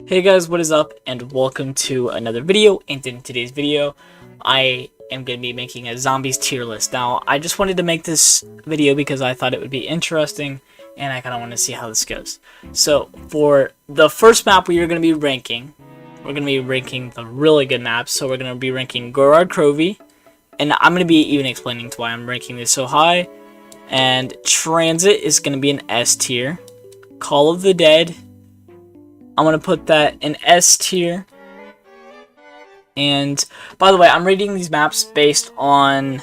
Hey guys, what is up, and welcome to another video. And in today's video, I am going to be making a zombies tier list. Now, I just wanted to make this video because I thought it would be interesting, and I kind of want to see how this goes. So, for the first map we are going to be ranking, we're going to be ranking the really good maps. So we're going to be ranking Gorod Krovi, and I'm going to be even explaining to why I'm ranking this so high. And Transit is going to be an S tier. Call of the Dead, I'm going to put that in S tier. And by the way, I'm rating these maps based on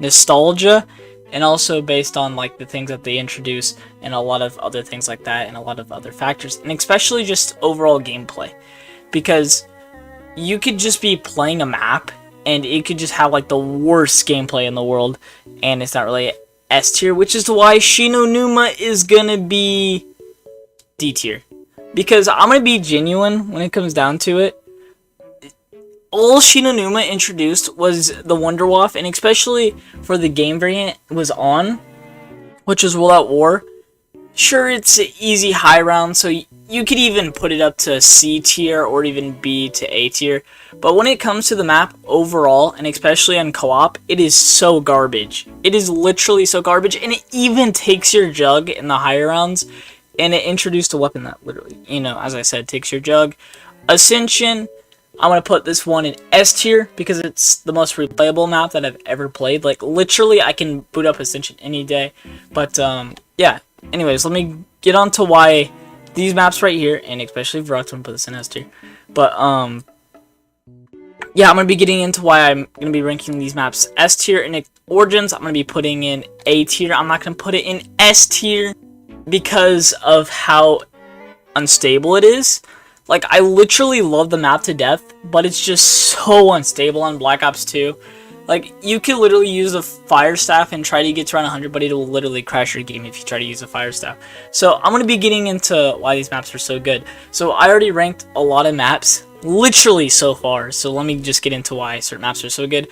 nostalgia and also based on like the things that they introduce and a lot of other things like that and a lot of other factors, and especially just overall gameplay, because you could just be playing a map and it could just have like the worst gameplay in the world and it's not really S tier, which is why Shinonuma is going to be D tier. Because I'm going to be genuine when it comes down to it. All Shinonuma introduced was the Wunderwaffe, and especially for the game variant it was on, which is World at War. Sure, it's an easy high round, so you could even put it up to C tier or even B to A tier. But when it comes to the map overall, and especially on co-op, it is so garbage. It is literally so garbage, and it even takes your jug in the higher rounds. And it introduced a weapon that literally, as I said, takes your jug. Ascension, I'm going to put this one in S tier because it's the most replayable map that I've ever played. Like, literally, I can boot up Ascension any day. But, yeah. Anyways, let me get on to why these maps right here, and especially Varrox, I'm going to put this in S tier. But, yeah, I'm going to be getting into why I'm going to be ranking these maps S tier. And Origins, I'm going to be putting in A tier. I'm not going to put it in S tier because of how unstable it is. Like, I literally love the map to death, but it's just so unstable on Black Ops 2. Like, you could literally use a fire staff and try to get to around 100, but it'll literally crash your game if you try to use a fire staff. So I'm going to be getting into why these maps are so good. So I already ranked a lot of maps, literally so far. So let me just get into why certain maps are so good.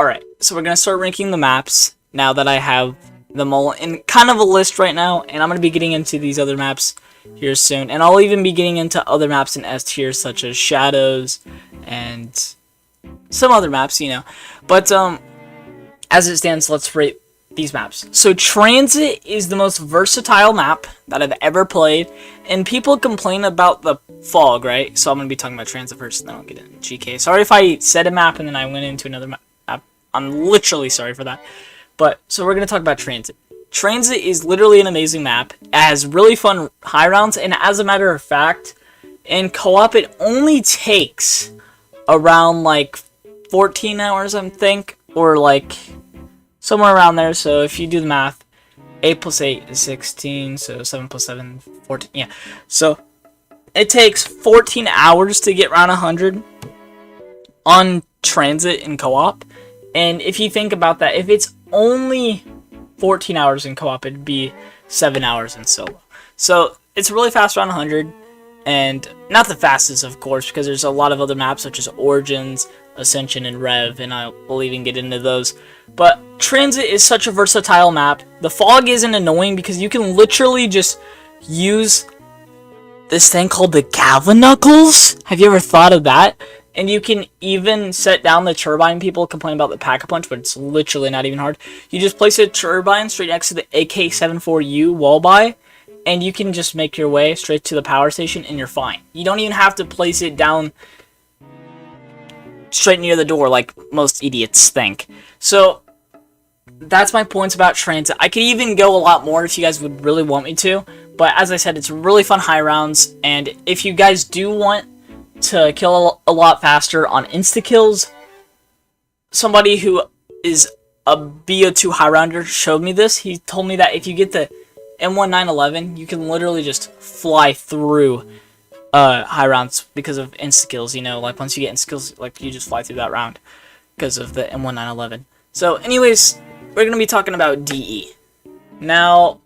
Alright, so we're going to start ranking the maps now that I have them all in kind of a list right now, and I'm going to be getting into these other maps here soon, and I'll even be getting into other maps in S tier such as Shadows and some other maps, but as it stands, let's rate these maps. So Transit is the most versatile map that I've ever played, and people complain about the fog, right? So I'm going to be talking about Transit first, and then I'll get into GK. Sorry if I said a map and then I went into another map. I'm literally sorry for that. But, so we're going to talk about Transit. Transit is literally an amazing map. It has really fun high rounds, and as a matter of fact, in co-op it only takes around like 14 hours, I think, or like somewhere around there. So if you do the math, 8 plus 8 is 16, so 7 plus 7, 14, yeah. So it takes 14 hours to get around 100 on Transit in co-op. And if you think about that, if it's only 14 hours in co-op, it'd be 7 hours in solo. So it's really fast around 100, and not the fastest, of course, because there's a lot of other maps such as Origins, Ascension, and Rev, and I will even get into those. But Transit is such a versatile map. The fog isn't annoying because you can literally just use this thing called the Galvaknuckles. Have you ever thought of that? And you can even set down the turbine. People complain about the Pack-a-Punch, but it's literally not even hard. You just place a turbine straight next to the AK-74U wall buy, and you can just make your way straight to the power station, and you're fine. You don't even have to place it down straight near the door like most idiots think. So that's my points about Transit. I could even go a lot more if you guys would really want me to, but as I said, it's really fun high rounds, and if you guys do want to kill a lot faster on insta-kills, somebody who is a BO2 high rounder showed me this. He told me that if you get the M1911, you can literally just fly through high rounds because of insta-kills, like once you get insta-kills, like you just fly through that round because of the M1911. So anyways, we're going to be talking about DE. Now,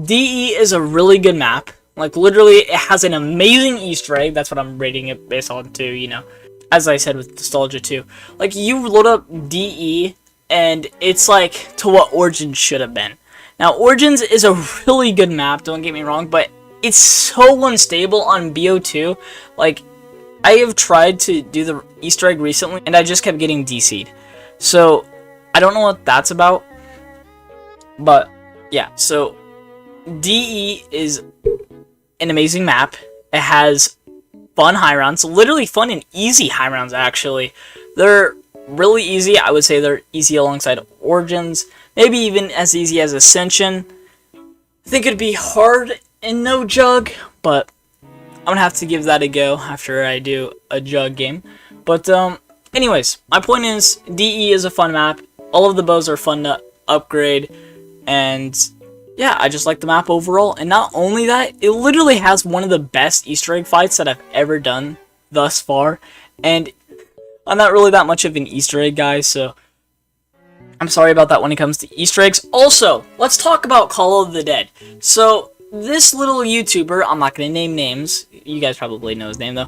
DE is a really good map. Like, literally, it has an amazing Easter egg. That's what I'm rating it based on, too, As I said with Nostalgia, too. Like, you load up DE, and it's, like, to what Origins should have been. Now, Origins is a really good map, don't get me wrong, but it's so unstable on BO2. Like, I have tried to do the Easter egg recently, and I just kept getting DC'd. So, I don't know what that's about. But, yeah, so DE is an amazing map. It has fun high rounds, literally fun and easy high rounds, actually. They're really easy. I would say they're easy alongside Origins, maybe even as easy as Ascension. I think it'd be hard in No Jug, but I'm gonna have to give that a go after I do a Jug game. But anyways, my point is DE is a fun map. All of the bows are fun to upgrade, and yeah, I just like the map overall. And not only that, it literally has one of the best Easter egg fights that I've ever done thus far. And I'm not really that much of an Easter egg guy, so I'm sorry about that when it comes to Easter eggs. Also, let's talk about Call of the Dead. So, this little YouTuber, I'm not going to name names, you guys probably know his name though,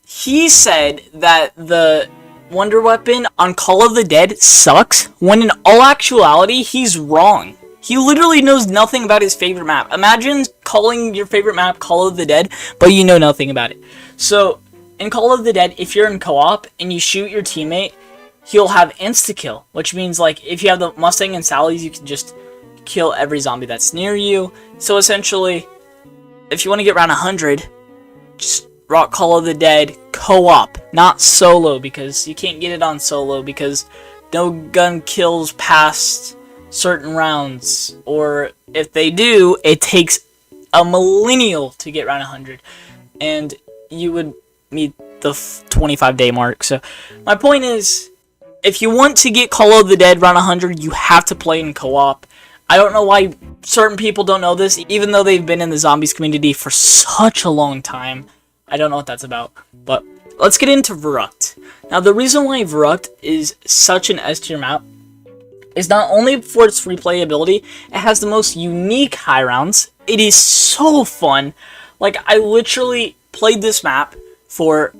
he said that the Wonder Weapon on Call of the Dead sucks, when in all actuality, he's wrong. He literally knows nothing about his favorite map. Imagine calling your favorite map Call of the Dead, but you know nothing about it. So, in Call of the Dead, if you're in co-op and you shoot your teammate, he'll have insta-kill, which means, like, if you have the Mustang and Sally's, you can just kill every zombie that's near you. So, essentially, if you want to get around 100, just rock Call of the Dead co-op, not solo, because you can't get it on solo, because no gun kills past certain rounds, or if they do, it takes a millennial to get around 100, and you would meet the 25-day mark. So my point is, if you want to get Call of the Dead around 100, you have to play in co-op. I don't know why certain people don't know this, even though they've been in the zombies community for such a long time. I don't know what that's about, but let's get into Verrückt. Now, the reason why Verrückt is such an S tier map is not only for its replayability, it has the most unique high rounds. It is so fun. Like, I literally played this map for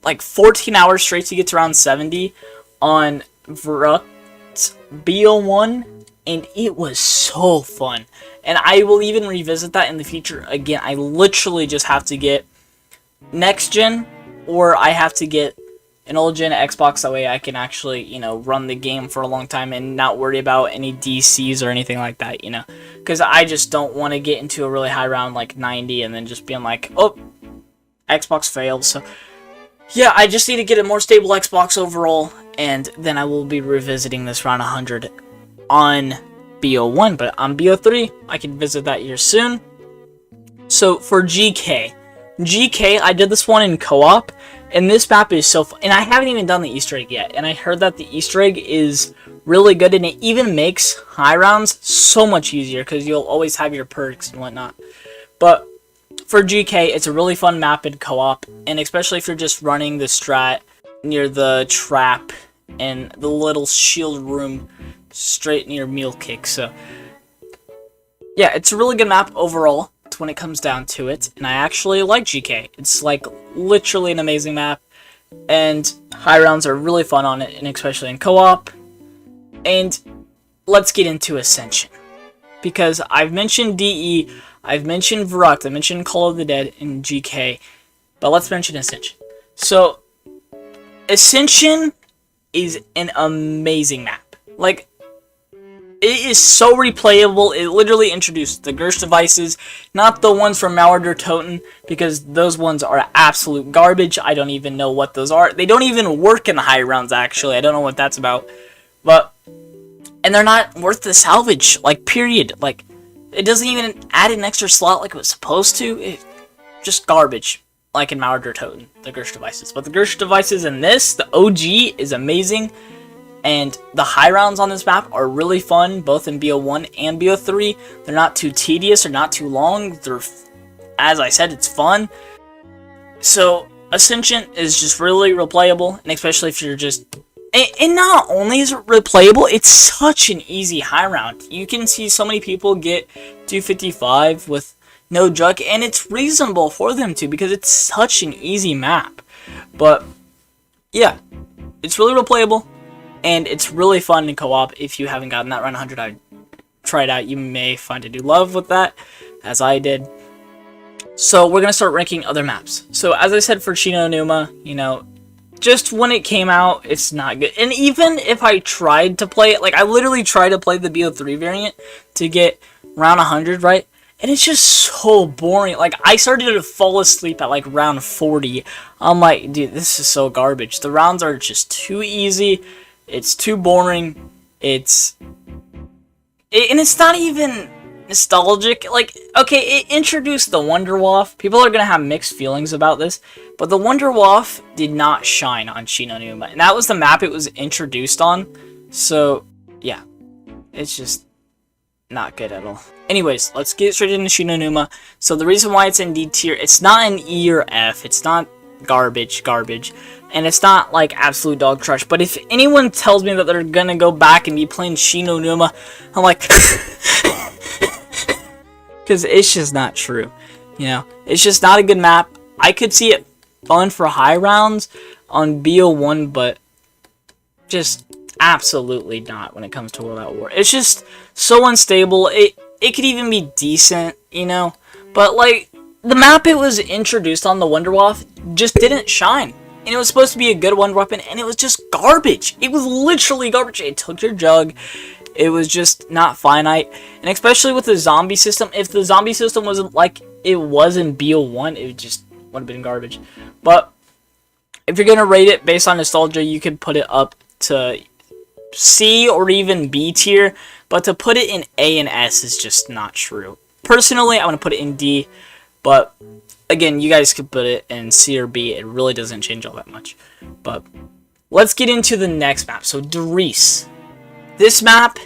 like 14 hours straight to get to round 70 on Verrückt BO1, and it was so fun. And I will even revisit that in the future. Again, I literally just have to get next gen, or I have to get an old gen Xbox, that way I can actually, you know, run the game for a long time and not worry about any DCs or anything like that, you know, because I just don't want to get into a really high round like 90 and then just being like, oh, Xbox failed. So yeah, I just need to get a more stable Xbox overall, and then I will be revisiting this round 100 on BO1, but on BO3 I can visit that here soon. So for GK, I did this one in co-op, and this map is so fun. And I haven't even done the Easter egg yet, and I heard that the Easter egg is really good, and it even makes high rounds so much easier, because you'll always have your perks and whatnot. But for GK, it's a really fun map in co-op, and especially if you're just running the strat near the trap and the little shield room straight near Meal Kick. So yeah, it's a really good map overall when it comes down to it, and I actually like GK. It's like literally an amazing map, and high rounds are really fun on it, and especially in co-op. And let's get into Ascension, because I've mentioned DE, I've mentioned Verrückt, I mentioned Call of the Dead and GK, but let's mention Ascension. So Ascension is an amazing map. Like, it is so replayable. It literally introduced the Gersh devices, not the ones from Mauer der Toten, because those ones are absolute garbage. I don't even know what those are. They don't even work in the high rounds, actually. I don't know what that's about. And they're not worth the salvage, like, period. Like, it doesn't even add an extra slot like it was supposed to. Just garbage, like in Mauer der Toten, the Gersh devices. But the Gersh devices in this, the OG, is amazing. And the high rounds on this map are really fun, both in BO1 and BO3. They're not too tedious or not too long. They're, as I said, it's fun. So Ascension is just really replayable, and especially if you're just... And not only is it replayable, it's such an easy high round. You can see so many people get 255 with no jug, and it's reasonable for them to, because it's such an easy map. But yeah, it's really replayable. And it's really fun in co-op. If you haven't gotten that round 100, I'd try it out. You may find a new love with that, as I did. So we're gonna start ranking other maps. So as I said for Chi no Numa, you know, just when it came out, it's not good. And even if I tried to play it, like I literally tried to play the BO3 variant to get round 100, right? And it's just so boring. Like I started to fall asleep at like round 40. I'm like, dude, this is so garbage. The rounds are just too easy. It's too boring. And it's not even nostalgic. Like, okay, it introduced the Wonderwaff. People are gonna have mixed feelings about this, but the Wonderwaff did not shine on Chi no Numa, and that was the map it was introduced on. So yeah, it's just not good at all. Anyways, let's get straight into Chi no Numa. So the reason why it's in D tier, it's not an E or F. It's not garbage, and it's not like absolute dog trash. But if anyone tells me that they're gonna go back and be playing Chi no Numa, I'm like, because it's just not true. You know, it's just not a good map. I could see it fun for high rounds on BO1, but just absolutely not when it comes to World at War. It's just so unstable. It could even be decent, you know, but like the map it was introduced on, the Wonderwaff, just didn't shine. And it was supposed to be a good wonder weapon, and it was just garbage. It was literally garbage. It took your jug. It was just not finite. And especially with the zombie system, if the zombie system was like it was in BO1, it just would have been garbage. But if you're going to rate it based on nostalgia, you could put it up to C or even B tier. But to put it in A and S is just not true. Personally, I want to put it in D. But again, you guys could put it in C or B. It really doesn't change all that much. But let's get into the next map. So Der Riese. This map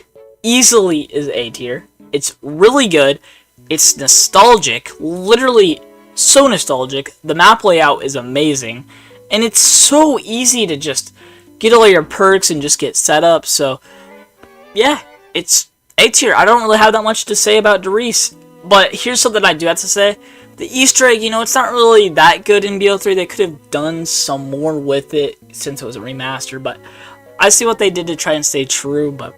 easily is A tier. It's really good. It's nostalgic. Literally so nostalgic. The map layout is amazing. And it's so easy to just get all your perks and just get set up. So yeah, it's A tier. I don't really have that much to say about Der Riese. But here's something I do have to say. The Easter egg, you know, it's not really that good in BO3. They could have done some more with it since it was a remaster. But I see what they did to try and stay true. But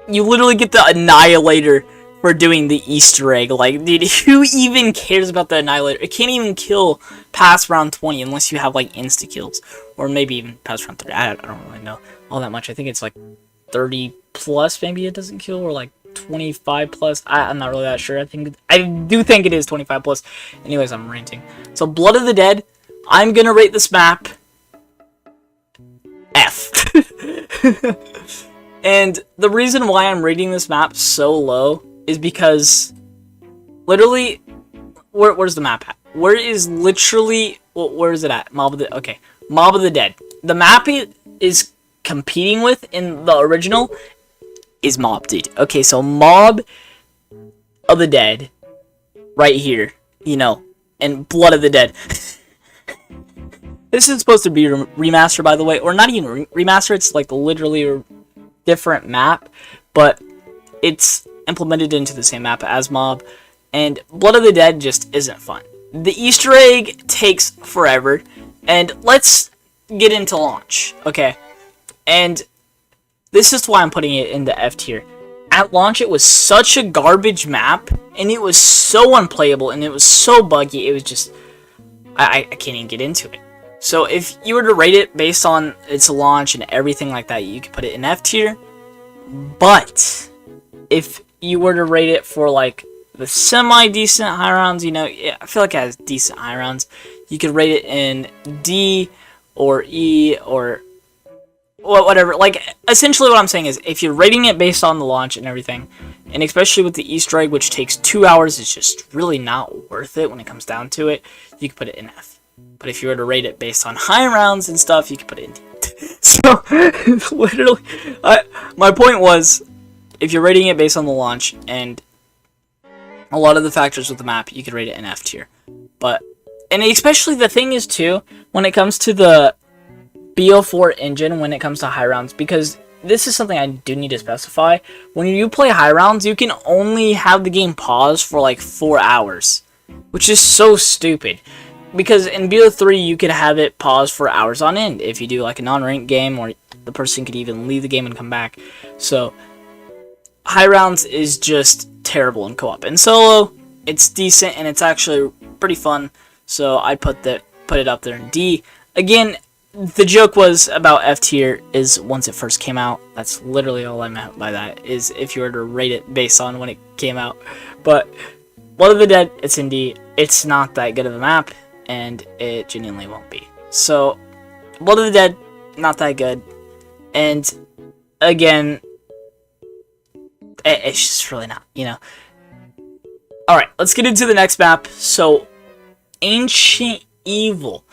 you literally get the Annihilator for doing the Easter egg. Like, dude, who even cares about the Annihilator? It can't even kill past round 20 unless you have, like, insta-kills. Or maybe even past round 30. I don't really know all that much. I think it's, like, 30 plus maybe it doesn't kill. Or, like, 25 plus. I'm not really that sure. I do think it is 25 plus. Anyways, I'm ranting. So Blood of the Dead, I'm gonna rate this map F. And the reason why I'm rating this map so low is because literally where's the map at? Where is literally where is it at? Mob of the Dead. The map it is competing with in the original is Mob, dude. Okay, so Mob of the Dead, right here, you know, and Blood of the Dead. This is supposed to be a remaster, by the way, or not even remaster. It's like literally a different map, but it's implemented into the same map as Mob, and Blood of the Dead just isn't fun. The Easter egg takes forever, and let's get into launch, okay? And this is why I'm putting it in the F tier. At launch, it was such a garbage map, and it was so unplayable, and it was so buggy, it was just... I can't even get into it. So if you were to rate it based on its launch and everything like that, you could put it in F tier. But if you were to rate it for, like, the semi-decent high rounds, you know, yeah, I feel like it has decent high rounds, you could rate it in D or E or... whatever. Like, essentially what I'm saying is, if you're rating it based on the launch and everything, and especially with the Easter egg, which takes 2 hours, it's just really not worth it when it comes down to it, you can put it in F. But if you were to rate it based on high rounds and stuff, you can put it in D. So, literally, my point was, if you're rating it based on the launch and a lot of the factors with the map, you could rate it in F tier. But, and especially the thing is, too, when it comes to the BO4 engine when it comes to high rounds, because this is something I do need to specify. When you play high rounds, you can only have the game pause for like 4 hours, which is so stupid. Because in BO3, you could have it pause for hours on end if you do like a non-ranked game, or the person could even leave the game and come back. So high rounds is just terrible in co-op. In solo, it's decent and it's actually pretty fun. So I put it up there in D. Again, the joke was about F tier is once it first came out. That's literally all I meant by that, is if you were to rate it based on when it came out. But Blood of the Dead, it's in D. It's not that good of a map, and it genuinely won't be. So, Blood of the Dead, not that good. And, again, it's just really not, you know. Alright, let's get into the next map. So, Ancient Evil.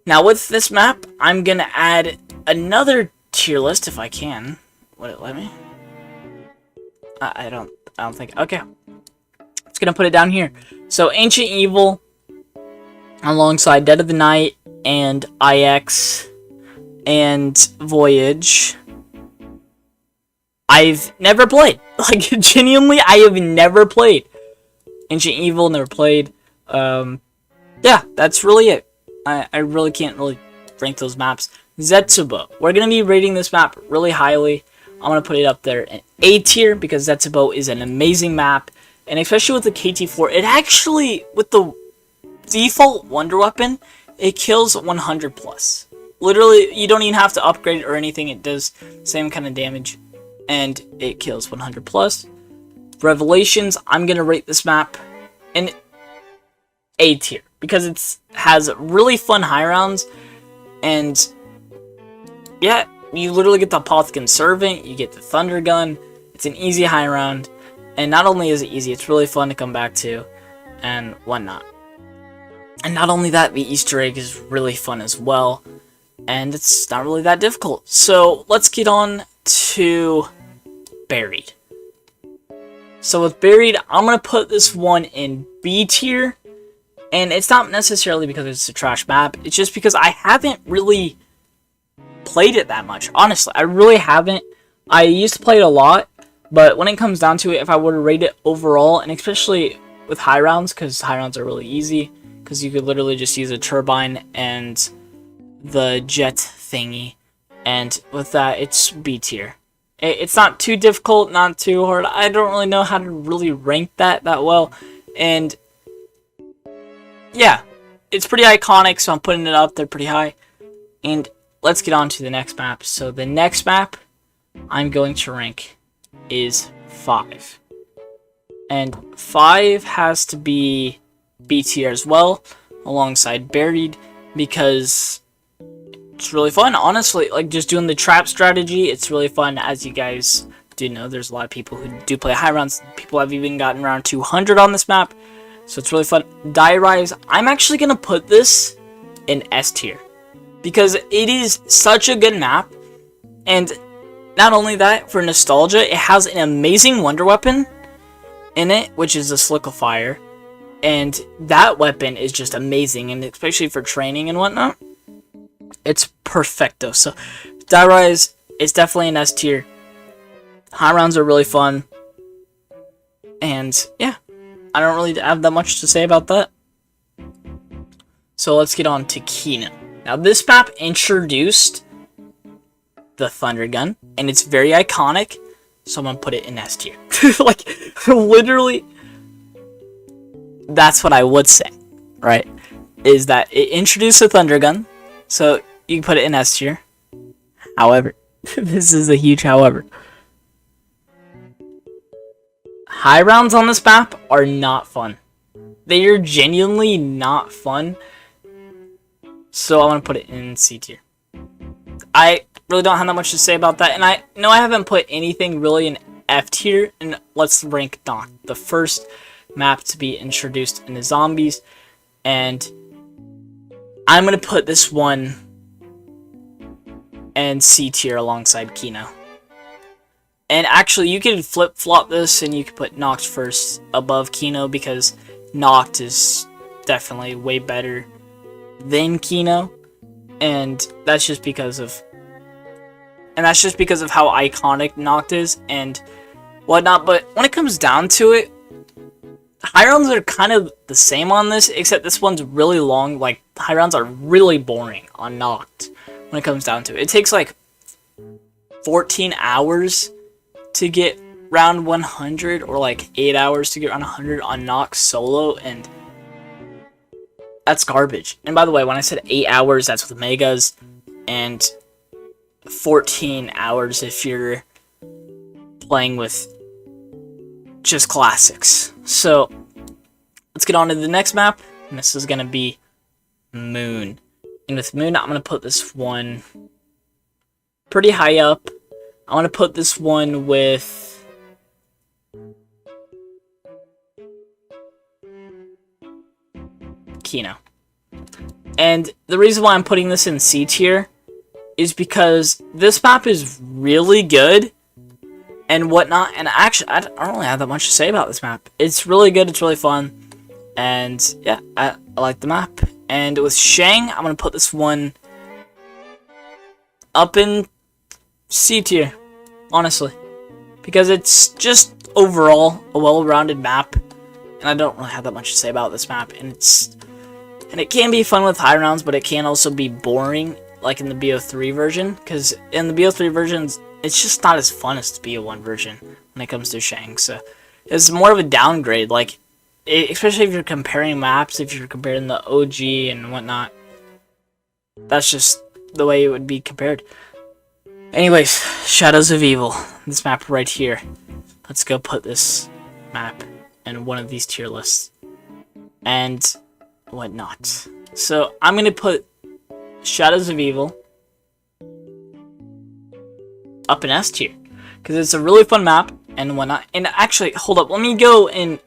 Now, with this map, I'm going to add another tier list if I can. Would it let me? I don't think. Okay. It's going to put it down here. So, Ancient Evil alongside Dead of the Night and IX and Voyage. I've never played. Like, genuinely, I have never played. Ancient Evil, never played. Yeah, that's really it. I really can't really rank those maps. Zetsubo. We're going to be rating this map really highly. I'm going to put it up there in A tier because Zetsubo is an amazing map. And especially with the KT4, it actually, with the default Wonder Weapon, it kills 100 plus. Literally, you don't even have to upgrade it or anything. It does the same kind of damage. And it kills 100 plus. Revelations, I'm going to rate this map in A tier. Because it has really fun high rounds. And yeah, you literally get the Apothicon Servant. You get the Thunder Gun. It's an easy high round. And not only is it easy, it's really fun to come back to. And whatnot. And not only that, the Easter egg is really fun as well. And it's not really that difficult. So let's get on to Buried. So with Buried, I'm going to put this one in B tier. And it's not necessarily because it's a trash map. It's just because I haven't really played it that much. Honestly, I really haven't. I used to play it a lot. But when it comes down to it, if I were to rate it overall, and especially with high rounds, because high rounds are really easy, because you could literally just use a turbine and the jet thingy, and with that, it's B tier. It's not too difficult, not too hard. I don't really know how to really rank that well, and yeah, it's pretty iconic, so I'm putting it up there pretty high. And let's get on to the next map. So the next map I'm going to rank is 5. And 5 has to be B tier as well, alongside Buried, because it's really fun. Honestly, like just doing the trap strategy, it's really fun. As you guys do know, there's a lot of people who do play high rounds. People have even gotten around 200 on this map, so it's really fun. Die Rise, I'm actually going to put this in S tier, because it is such a good map, and not only that, for nostalgia, it has an amazing Wonder Weapon in it, which is a Sliquifier. And that weapon is just amazing, and especially for training and whatnot, it's perfecto. So, Die Rise is definitely an S tier. High rounds are really fun. And, yeah, I don't really have that much to say about that. So, let's get on to Kino. Now, this map introduced the Thunder Gun, and it's very iconic, so I'm gonna put it in S tier. Like, literally, that's what I would say, right? Is that it introduced the Thunder Gun, so you can put it in S tier. However, this is a huge however. High rounds on this map are not fun. They are genuinely not fun, so I'm gonna put it in C tier. I really don't have that much to say about that, and I know I haven't put anything really in F tier, and let's rank Noct, the first map to be introduced into zombies, and I'm gonna put this one in C tier alongside Kino. And actually, you could flip-flop this, and you could put Noct first above Kino, because Noct is definitely way better than Kino, and that's just because of how iconic Noct is and whatnot. But when it comes down to it, high rounds are kind of the same on this, except this one's really long. Like, high rounds are really boring on Noct when it comes down to it. It takes like 14 hours to get round 100 or like 8 hours to get round 100 on Nox solo, and that's garbage. And by the way, when I said 8 hours, that's with megas, and 14 hours if you're playing with just classics. So let's get on to the next map, and this is going to be Moon. And with Moon, I'm going to put this one pretty high up. I want to put this one with Kino. And the reason why I'm putting this in C tier is because this map is really good and whatnot. And actually, I don't really have that much to say about this map. It's really good. It's really fun. And yeah, I like the map. And with Shang, I'm going to put this one up in C tier, honestly. Because it's just overall a well-rounded map. And I don't really have that much to say about this map. And it can be fun with high rounds, but it can also be boring, like in the BO3 version. Because in the BO3 versions, it's just not as fun as the BO1 version when it comes to Shang. So it's more of a downgrade, like, especially if you're comparing maps, if you're comparing the OG and whatnot. That's just the way it would be compared. Anyways, Shadows of Evil. This map right here. Let's go put this map in one of these tier lists. And whatnot. So I'm going to put Shadows of Evil up in S tier. Because it's a really fun map and whatnot. And actually, hold up. Let me go in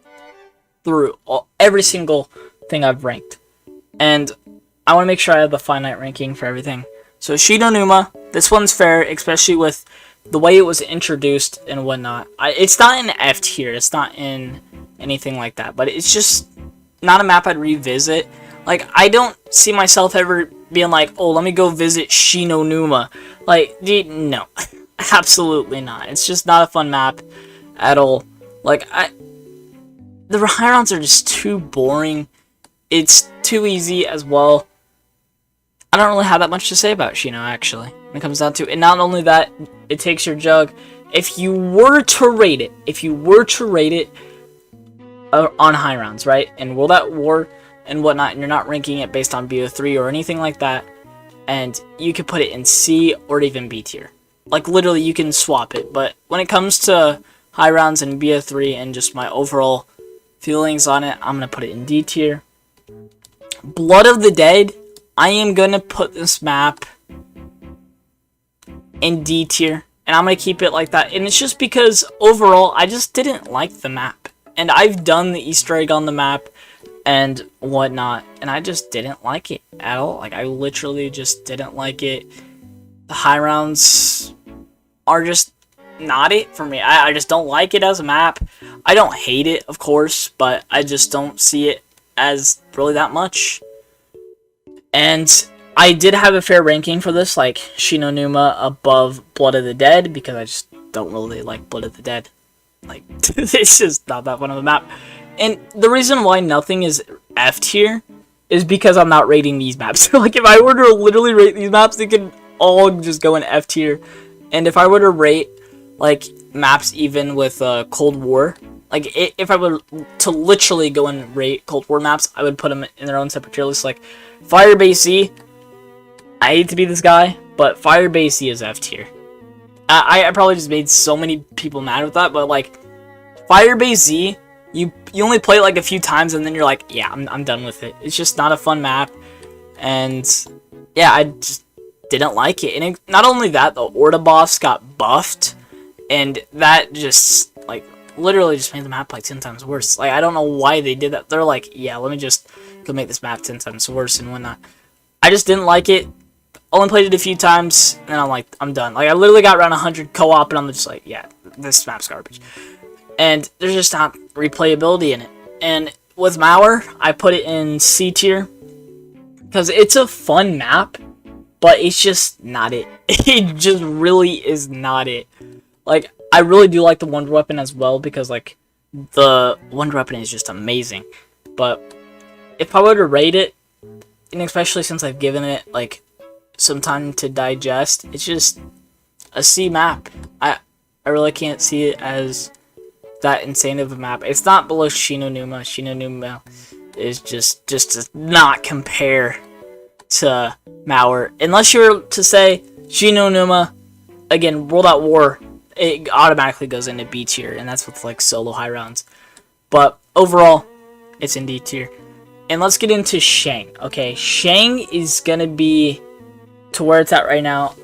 through every single thing I've ranked, and I want to make sure I have the finite ranking for everything. So Shi no Numa, this one's fair, especially with the way it was introduced and whatnot. It's not in F tier, it's not in anything like that, but it's just not a map I'd revisit. Like, I don't see myself ever being like, oh, let me go visit Shi no Numa. Like, no, absolutely not. It's just not a fun map at all. Like, the high rounds are just too boring. It's too easy as well. I don't really have that much to say about Shino, actually, when it comes down to it. And not only that, it takes your jug. If you were to rate it, on high rounds, right, in World at War and whatnot, and you're not ranking it based on BO3 or anything like that, and you could put it in C or even B tier. Like, literally, you can swap it. But when it comes to high rounds and BO3 and just my overall feelings on it, I'm going to put it in D tier. Blood of the Dead, I am going to put this map in D tier. And I'm going to keep it like that. And it's just because, overall, I just didn't like the map. And I've done the Easter egg on the map and whatnot, and I just didn't like it at all. Like, I literally just didn't like it. The high rounds are just not it for me. I just don't like it as a map. I don't hate it, of course, but I just don't see it as really that much. And I did have a fair ranking for this, like Shi no Numa above Blood of the Dead, because I just don't really like Blood of the Dead. Like, it's just not that fun of a map. And the reason why nothing is F tier is because I'm not rating these maps. Like, if I were to literally rate these maps, they could all just go in F tier. And if I were to rate, like, maps even with Cold War, like, if I were to literally go and rate Cold War maps, I would put them in their own separate tier list. Like, Firebase Z, I hate to be this guy, but Firebase Z is F tier. I probably just made so many people mad with that, but, like, Firebase Z, you only play it, like, a few times, and then you're like, yeah, I'm done with it. It's just not a fun map, and, yeah, I just didn't like it. And not only that, the Orda boss got buffed, and that just, like, literally just made the map, like, 10 times worse. Like, I don't know why they did that. They're like, yeah, let me just go make this map 10 times worse and whatnot. I just didn't like it. Only played it a few times, and I'm like, I'm done. Like, I literally got around 100 co-op, and I'm just like, yeah, this map's garbage. And there's just not replayability in it. And with Mauer, I put it in C tier, because it's a fun map, but it's just not it. It just really is not it. Like, I really do like the Wonder Weapon as well, because, like, the Wonder Weapon is just amazing. But if I were to rate it, and especially since I've given it, like, some time to digest, it's just a C map. I I really can't see it as that insane of a map. It's not below Shinonuma. Shinonuma is just does not compare to Mauer. Unless you were to say Shinonuma, again, World at War, it automatically goes into B tier, and that's with like solo high rounds. But overall, it's in D tier. And let's get into Shang. Okay, Shang is gonna be to where it's at right now.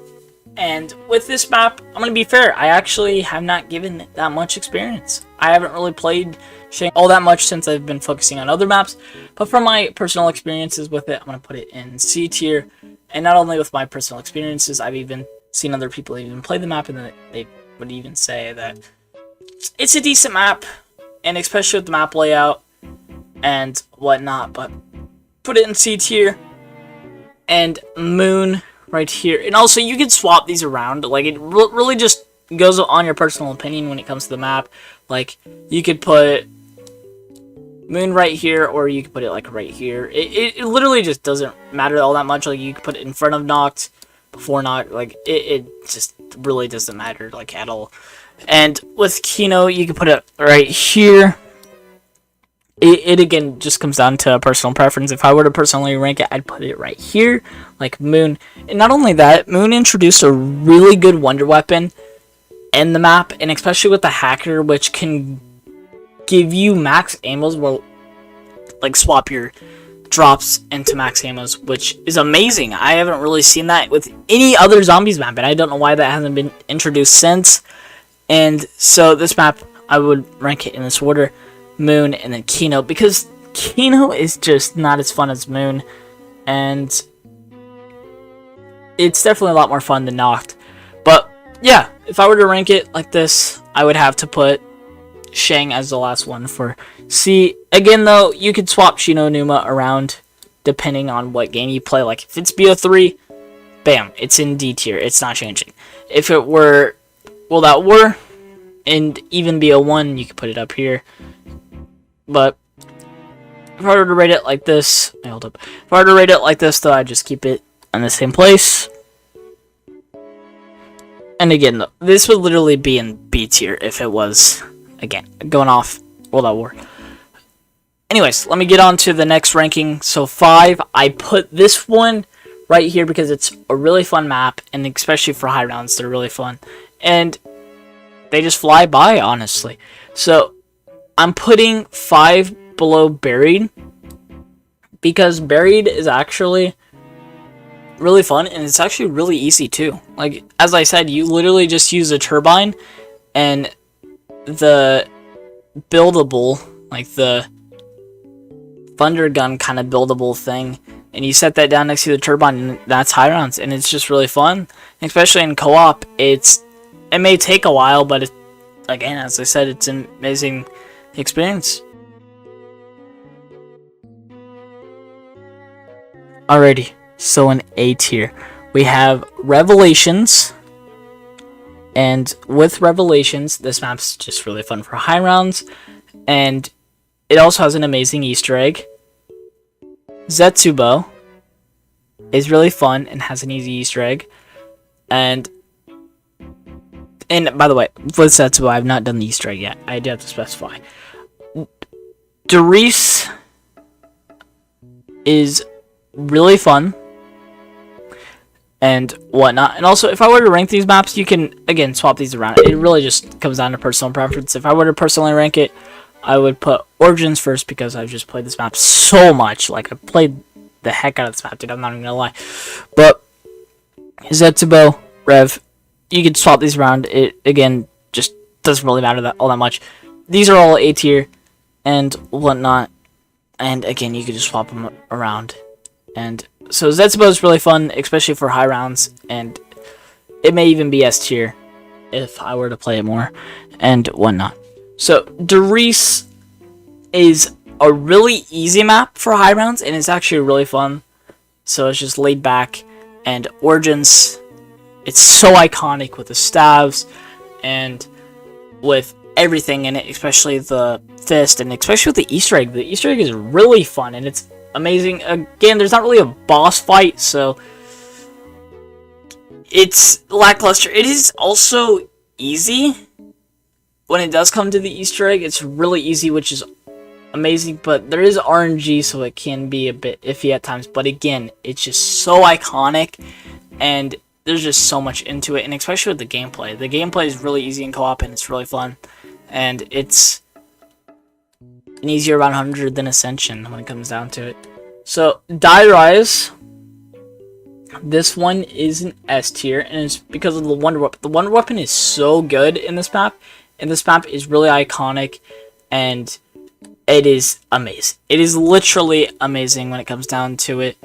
And with this map, I'm gonna be fair, I actually have not given it that much experience. I haven't really played Shang all that much since I've been focusing on other maps. But from my personal experiences with it, I'm gonna put it in C tier. And not only with my personal experiences, I've even seen other people even play the map, and then they would even say that it's a decent map, and especially with the map layout and whatnot. But put it in C tier. And Moon right here. And also, you can swap these around. Like, it really just goes on your personal opinion when it comes to the map. Like, you could put Moon right here, or you could put it like right here. It literally just doesn't matter all that much. Like, you could put it in front of Noct, before Noct. Like, it just really doesn't matter, like, at all. And with Kino, you can put it right here. It again just comes down to personal preference. If I were to personally rank it, I'd put it right here, like Moon. And not only that, Moon introduced a really good wonder weapon in the map, and especially with the hacker, which can give you max ammos, well, like swap your drops into max ammos, which is amazing. I haven't really seen that with any other zombies map, and I don't know why that hasn't been introduced since. And so this map, I would rank it in this order: Moon, and then Kino, because Kino is just not as fun as Moon, and it's definitely a lot more fun than Noct. But yeah, if I were to rank it like this, I would have to put Shang as the last one for C. Again, though, you could swap Shinonuma around depending on what game you play. Like, if it's BO3, bam, it's in D tier. It's not changing. If it were World at War and even BO1, you could put it up here. But if I were to rate it like this, hold up. If I were to rate it like this, though, I'd just keep it in the same place. And again, though, this would literally be in B tier if it was, again, going off World at War. Anyways, let me get on to the next ranking. So 5, I put this one right here because it's a really fun map, and especially for high rounds, they're really fun. And they just fly by, honestly. So I'm putting 5 below Buried, because Buried is actually really fun, and it's actually really easy too. Like, as I said, you literally just use a turbine and the buildable, like the thunder gun kind of buildable thing, and you set that down next to the turbine, and that's high rounds, and it's just really fun. Especially in co-op, it may take a while, but again, as I said, it's an amazing experience. Alrighty, so in A tier, we have Revelations. And with Revelations, this map's just really fun for high rounds. And it also has an amazing Easter egg. Zetsubo is really fun and has an easy Easter egg. And by the way, with Zetsubo, I have not done the Easter egg yet. I do have to specify. Darius is really fun and whatnot. And also, if I were to rank these maps, you can, again, swap these around. It really just comes down to personal preference. If I were to personally rank it, I would put Origins first, because I've just played this map so much. Like, I played the heck out of this map, dude. I'm not even gonna lie. But Zetsubo, Rev, you can swap these around. It, again, just doesn't really matter all that much. These are all A tier and whatnot. And again, you can just swap them around. And so Zetsubo is really fun, especially for high rounds, and it may even be S tier if I were to play it more and whatnot. So Darius is a really easy map for high rounds, and it's actually really fun. So it's just laid back. And Origins, it's so iconic with the staves and with everything in it, especially the fist, and especially with the Easter egg. The Easter egg is really fun, and it's amazing. Again, there's not really a boss fight, so it's lackluster. It is also easy, when it does come to the Easter egg, it's really easy, which is amazing, but there is RNG, so it can be a bit iffy at times. But again, it's just so iconic, and there's just so much into it, and especially with the gameplay. The gameplay is really easy in co-op, and it's really fun, and it's an easier round 100 than Ascension when it comes down to it. So, Die Rise, this one is an S tier, and it's because of the Wonder Weapon. The Wonder Weapon is so good in this map, and this map is really iconic, and it is amazing. It is literally amazing when it comes down to it.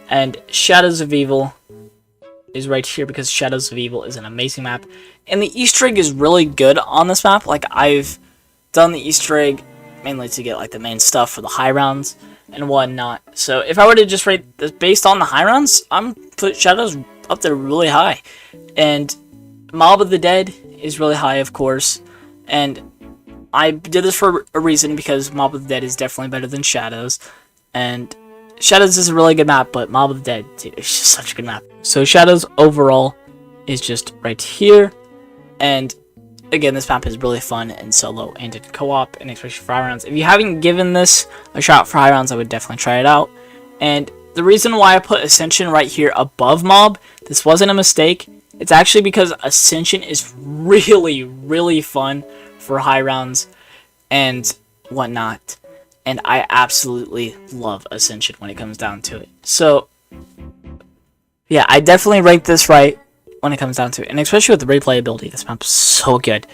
And Shadows of Evil is right here because Shadows of Evil is an amazing map. And the Easter egg is really good on this map. Like, I've done the Easter egg mainly to get like the main stuff for the high rounds and whatnot. So if I were to just rate this based on the high rounds, I'm put Shadows up there really high. And Mob of the Dead is really high, of course. And I did this for a reason, because Mob of the Dead is definitely better than Shadows. And Shadows is a really good map, but Mob of the Dead, dude, it's just such a good map. So Shadows overall is just right here. And again, this map is really fun in solo and in co-op, and especially for high rounds. If you haven't given this a shot for high rounds, I would definitely try it out. And the reason why I put Ascension right here above Mob, this wasn't a mistake. It's actually because Ascension is really, really fun for high rounds and whatnot, and I absolutely love Ascension when it comes down to it. So yeah, I definitely rate this right when it comes down to it, and especially with the replayability, this map's so good.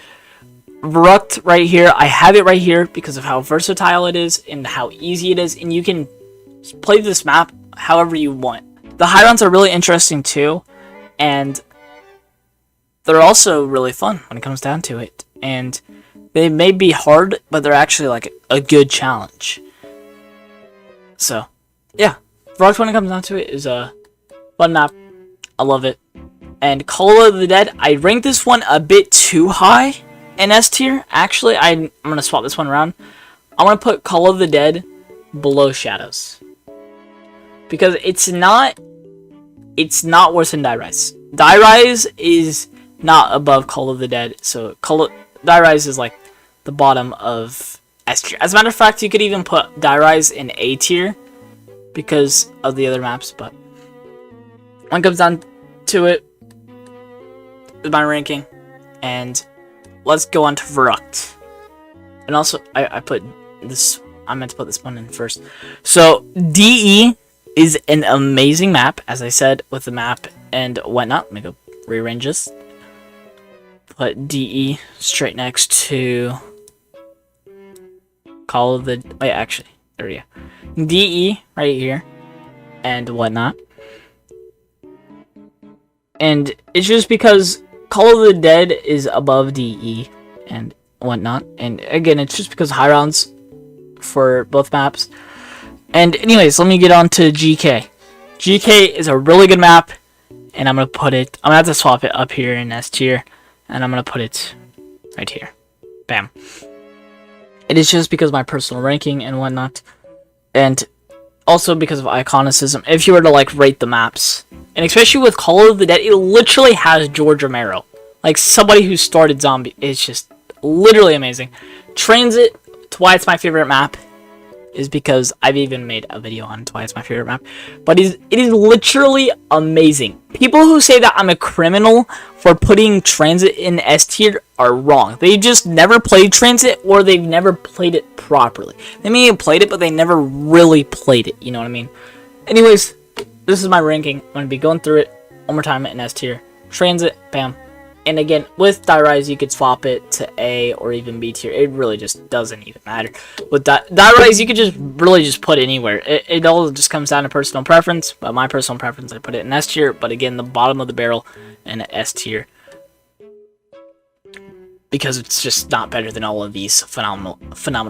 Verrückt right here, I have it right here because of how versatile it is and how easy it is, and you can play this map however you want. The high rounds are really interesting too, and they're also really fun when it comes down to it. And they may be hard, but they're actually like a good challenge. So, yeah. Verrückt, when it comes down to it, is a fun map. I love it. And Call of the Dead, I ranked this one a bit too high in S tier. Actually, I'm going to swap this one around. I'm going to put Call of the Dead below Shadows. Because it's not worse than Die Rise. Die Rise is not above Call of the Dead, so Die Rise is like the bottom of S tier. As a matter of fact, you could even put Die Rise in A tier because of the other maps, but when it comes down to it, is my ranking. And let's go on to Verrückt. And also, I put this, I meant to put this one in first. So, DE is an amazing map, as I said, with the map and whatnot. Let me go rearrange this. Put DE straight next to Call of the... Wait, actually, there we go. DE right here and whatnot. And it's just because Call of the Dead is above DE and whatnot. And again, it's just because high rounds for both maps. And anyways, let me get on to GK. GK is a really good map, and I'm going to put it... I'm going to have to swap it up here in S tier. And I'm going to put it right here. Bam. It is just because of my personal ranking and whatnot. And also because of iconicism. If you were to, like, rate the maps. And especially with Call of the Dead, it literally has George Romero. Like, somebody who started Zombie. It's just literally amazing. Transit, to why it's my favorite map, is because I've even made a video on why it's my favorite map. But it is literally amazing. People who say that I'm a criminal for putting Transit in S tier are wrong. They just never played Transit, or they've never played it properly. They may have played it, but they never really played it. You know what I mean? Anyways, this is my ranking. I'm going to be going through it one more time in S tier. Transit, bam. And again, with Die Rise, you could swap it to A or even B tier. It really just doesn't even matter. With Die Rise, you could just really just put it anywhere. It all just comes down to personal preference. But my personal preference, I put it in S tier. But again, the bottom of the barrel in S tier. Because it's just not better than all of these phenomenal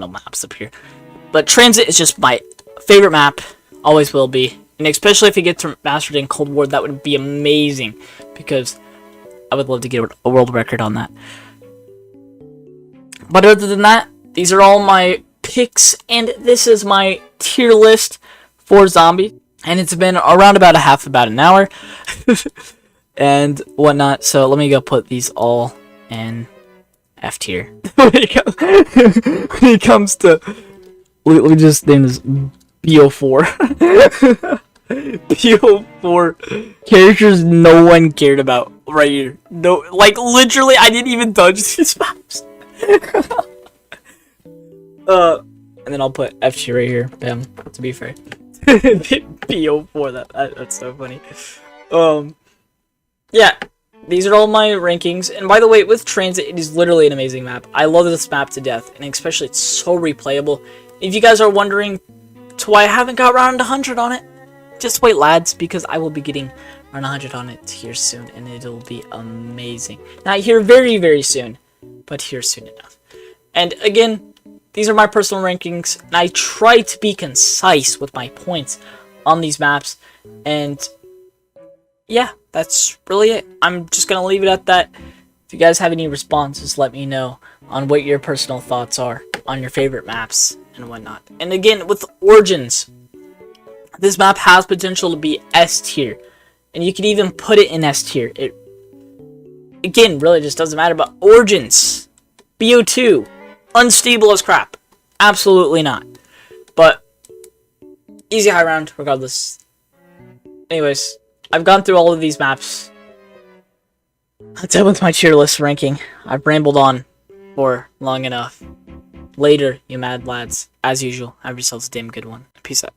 maps up here. But Transit is just my favorite map. Always will be. And especially if it gets mastered in Cold War, that would be amazing. Because I would love to get a world record on that. But other than that, these are all my picks, and this is my tier list for Zombie. And it's been around about an hour, and whatnot. So let me go put these all in F tier. when it comes to, let me just name this BO4. BO4 characters no one cared about right here. No, like literally, I didn't even touch these maps. And then I'll put F tier right here. Bam. To be fair, BO4. That's so funny. Yeah. These are all my rankings, and by the way, with Transit, it is literally an amazing map. I love this map to death, and especially it's so replayable. If you guys are wondering to why I haven't got around 100 on it, just wait, lads, because I will be getting around 100 on it here soon, and it'll be amazing. Not here very, very soon, but here soon enough. And again, these are my personal rankings, and I try to be concise with my points on these maps, and yeah, that's really it. I'm just gonna leave it at that. If you guys have any responses, let me know on what your personal thoughts are on your favorite maps and whatnot. And again, with Origins, this map has potential to be S tier, and you could even put it in S tier. It again really just doesn't matter. But Origins, BO2, unstable as crap. Absolutely not. But easy high round regardless. Anyways, I've gone through all of these maps. That's it with my tier list ranking. I've rambled on for long enough. Later, you mad lads. As usual, have yourselves a damn good one. Peace out.